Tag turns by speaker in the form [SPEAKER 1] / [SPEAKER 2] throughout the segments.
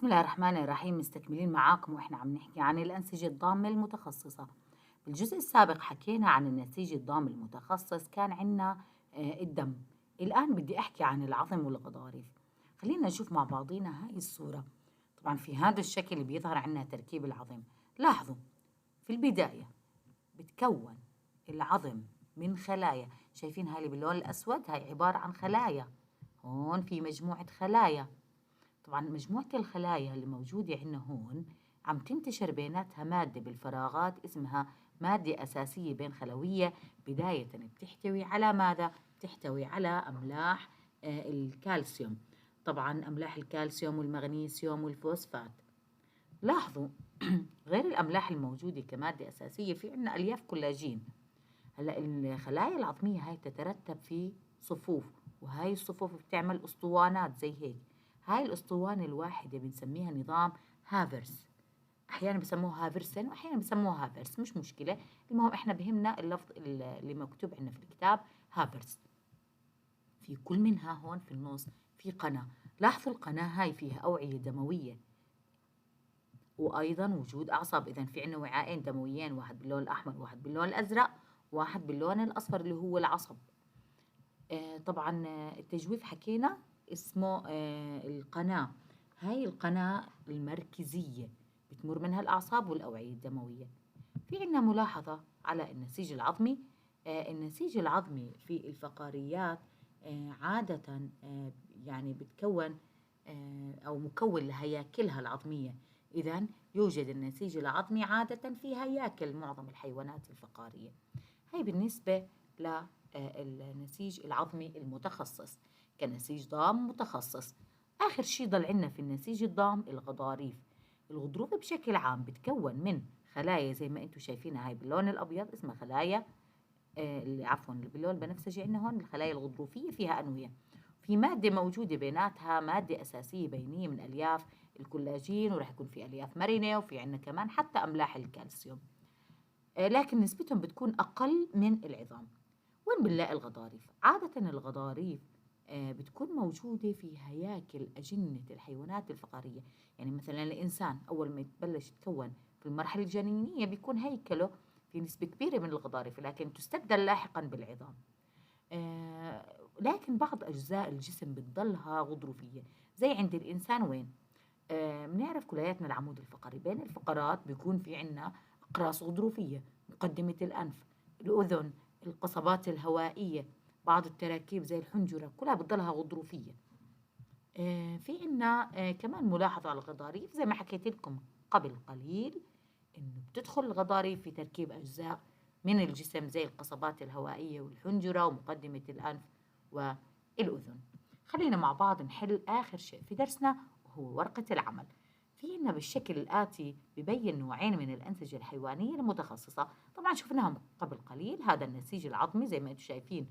[SPEAKER 1] بسم الله الرحمن الرحيم، مستكملين معاكم واحنا عم نحكي عن الأنسجة الضامة المتخصصة. بالجزء السابق حكينا عن النسيج الضامي المتخصص، كان عنا الدم. الآن بدي أحكي عن العظم والغضاريف. خلينا نشوف مع بعضينا هاي الصورة. طبعا في هذا الشكل بيظهر عنا تركيب العظم. لاحظوا في البداية بتكون العظم من خلايا، شايفين هاي اللي باللون الأسود؟ هاي عبارة عن خلايا. هون في مجموعة خلايا. طبعا مجموعة الخلايا اللي موجودة عندنا هون عم تنتشر بيناتها مادة بالفراغات اسمها مادة أساسية بين خلوية. بداية بتحتوي على ماذا؟ بتحتوي على أملاح الكالسيوم. طبعا أملاح الكالسيوم والمغنيسيوم والفوسفات. لاحظوا غير الأملاح الموجودة كمادة أساسية في عندنا ألياف كولاجين. هلا الخلايا العظمية هاي تترتب في صفوف، وهاي الصفوف بتعمل أسطوانات زي هيك. هاي الأسطوانة الواحدة بنسميها نظام هافرس. أحيانا بسموها هافرسن وأحيانا بسموها هافرس، مش مشكلة. المهم إحنا بهمنا اللفظ اللي مكتوب عندنا في الكتاب هافرس. في كل منها هون في النص في قناة. لاحظوا القناة هاي فيها أوعية دموية وأيضا وجود أعصاب. إذا في عندنا وعاءين دمويين، واحد باللون الأحمر وواحد باللون الأزرق، واحد باللون الأصفر اللي هو العصب. طبعا التجويف حكينا اسمه القناة. هاي القناة المركزية بتمر منها الأعصاب والأوعية الدموية. في عنا ملاحظة على النسيج العظمي. النسيج العظمي في الفقاريات عادة يعني بتكون أو مكون لهياكلها العظمية. إذا يوجد النسيج العظمي عادة في هياكل معظم الحيوانات الفقارية. هاي بالنسبة للنسيج العظمي المتخصص كنسيج ضام متخصص. آخر شي ضل عنا في النسيج الضام الغضاريف. الغضروف بشكل عام بتكون من خلايا زي ما انتم شايفينها، هاي باللون الأبيض اسمها خلايا اللي عفوا اللي باللون البنفسجي عندنا هون الخلايا الغضروفية، فيها أنوية. في مادة موجودة بيناتها، مادة أساسية بينية من ألياف الكولاجين، وراح يكون في ألياف مرنة، وفي عندنا كمان حتى أملاح الكالسيوم. لكن نسبتهم بتكون أقل من العظام. وين بنلاقي الغضاريف؟ عادة الغضاريف بتكون موجودة في هياكل أجنة الحيوانات الفقارية. يعني مثلا الإنسان أول ما يتبلش يتكون في المرحلة الجنينية بيكون هيكله في نسبة كبيرة من الغضاريف، لكن تستبدل لاحقا بالعظام. لكن بعض أجزاء الجسم بتضلها غضروفية. زي عند الإنسان وين؟ بنعرف كلياتنا العمود الفقري، بين الفقرات بيكون في عنا أقراص غضروفية، مقدمة الأنف، الأذن، القصبات الهوائية، بعض التراكيب زي الحنجرة كلها بتضلها غضروفية. في عنا كمان ملاحظة على الغضاريف زي ما حكيت لكم قبل قليل، إنه بتدخل الغضاريف في تركيب أجزاء من الجسم زي القصبات الهوائية والحنجرة ومقدمة الأنف والأذن. خلينا مع بعض نحل آخر شيء في درسنا وهو ورقة العمل. في عنا بالشكل الآتي ببين نوعين من الأنسجة الحيوانية المتخصصة. طبعا شفناهم قبل قليل. هذا النسيج العظمي زي ما انتم شايفين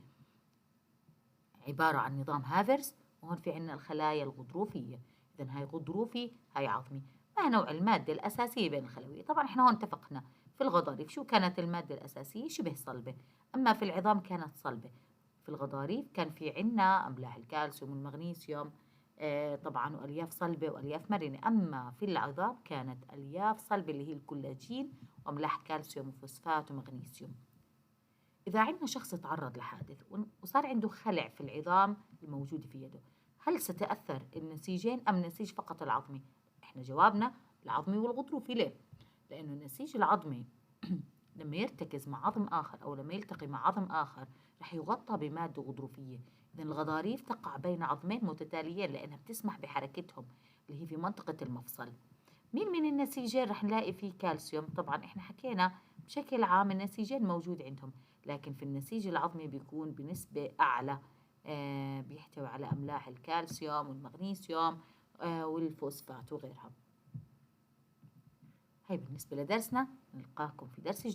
[SPEAKER 1] عبارة عن نظام هافرس، وهون في عنا الخلايا الغضروفية. إذا هاي غضروفي هاي عظمي. ما نوع المادة الأساسية بين الخلوية؟ طبعا احنا هون اتفقنا في الغضاريف شو كانت المادة الأساسية؟ شبه صلبة. أما في العظام كانت صلبة. في الغضاريف كان في عنا أملاح الكالسيوم والمغنيسيوم طبعا، وألياف صلبة وألياف مرنة. أما في العظام كانت ألياف صلبة اللي هي الكولاجين وأملاح كالسيوم وفوسفات ومغنيسيوم. إذا عندنا شخص تعرض لحادث وصار عنده خلع في العظام الموجودة في يده، هل ستأثر النسيجين أم نسيج فقط العظمي؟ إحنا جوابنا العظمي والغضروفي. ليه؟ لأنه النسيج العظمي لما يرتكز مع عظم آخر أو لما يلتقي مع عظم آخر رح يغطى بمادة غضروفية. إذن الغضاريف تقع بين عظمين متتاليين لأنها بتسمح بحركتهم اللي هي في منطقة المفصل. مين من النسيجين رح نلاقي فيه كالسيوم؟ طبعا احنا حكينا بشكل عام النسيجين موجود عندهم، لكن في النسيج العظمي بيكون بنسبة أعلى. بيحتوي على أملاح الكالسيوم والمغنيسيوم والفوسفات وغيرها. هاي بالنسبة لدرسنا. نلقاكم في درس